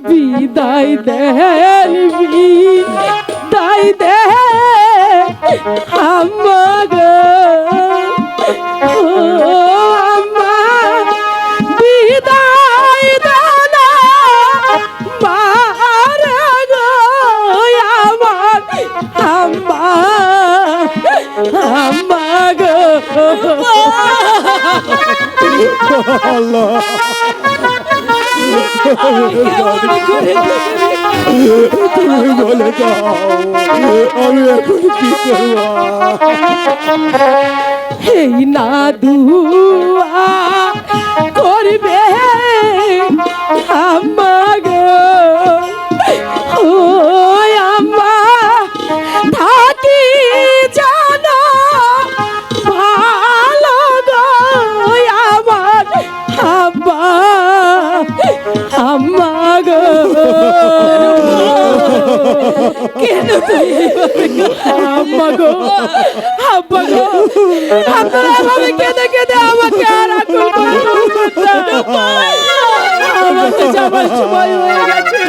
বিদায় দেন বিদায় দে আম্মা গো আম্মা বিদায় দেন মারা গো আমার আম্মা আম্মা গো আল্লাহ তুমি বলে দাও আমি এখন কি করব এই না দুয়া করবে আম্মা গো ও আম্মা থাকি জানো ভালো গো আমার আব্বা আম্মা গো কেন আম্মা গো আব্বা গো আপনারা এভাবে কেঁদে কেঁদে আমাকে আর আকুল আমাকে যাবার সময় হয়ে গেছে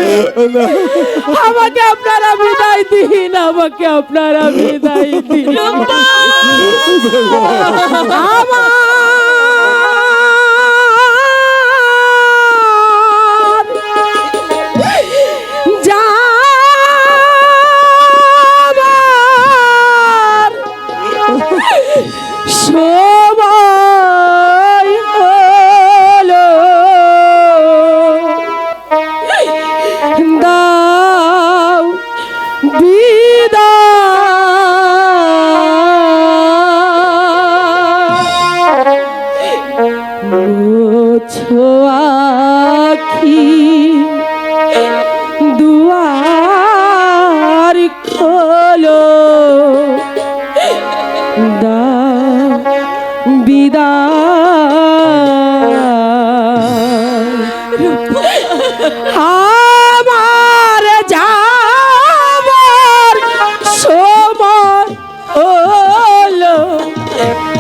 আমাকে আপনারা বিদায় দিন আমাকে আপনারা বিদায় দিন আমার সময় হলো দাও বিদায় আখি দুয়ার খোলো আমার যাবার সময় হলো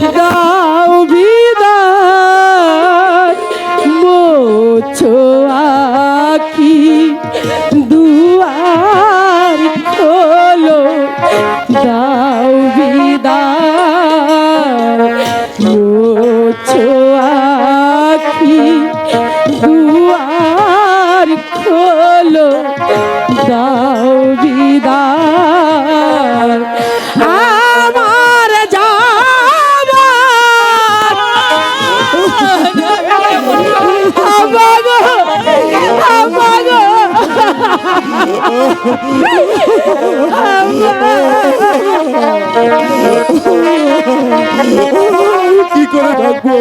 দাও বিদায় মোছো আখি দুয়ার খোলো দাও বিদায় মোছো আখি দুয়ার খোলো দাও বিদায় আমার যাবার কি করে থাকবো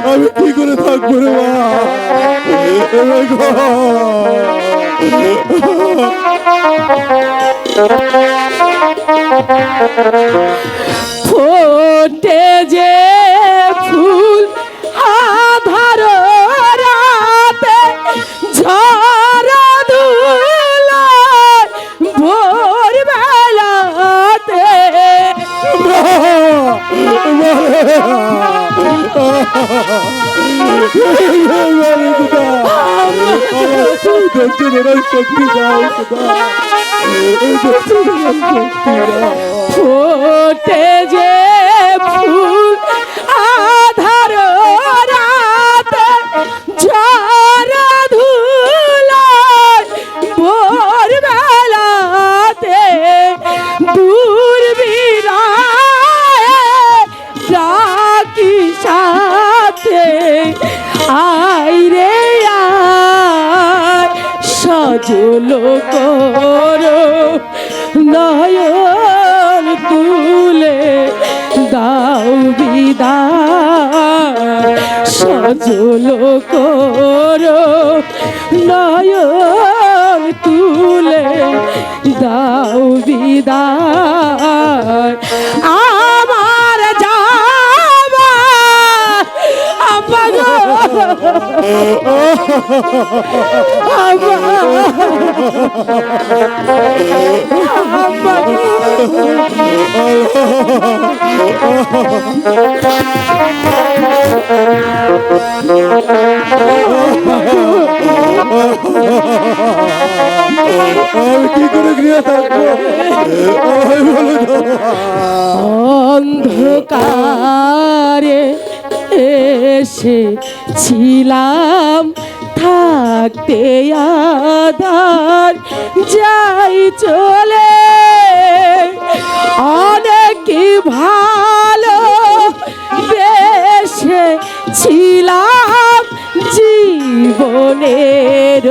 আমি কি করে থাকবো রে ফোটে যে ফুল আধার রাতে ঝরা ধুলা ভোর বেলাতে ফোটে যে ফুল আধার রাতে ঝরা ধুলা ভোর বেলাতে দূর বিরায় ডাকি সাথে আই রে আয় সজল করো নয়ন তুলে দাও বিদায়, সজল করো নয়ন তুলে দাও বিদায়, আমার যাওয়া আব্বা গো, আব্বা, আব্বা গো। আমি কি করে গৃহে থাকবো? আমায় বলে দাও। অন্ধকারে এসেছিলাম, থাকতে আধার যাই চলে, অনেক ভালো বেসেছিলাম জীবনের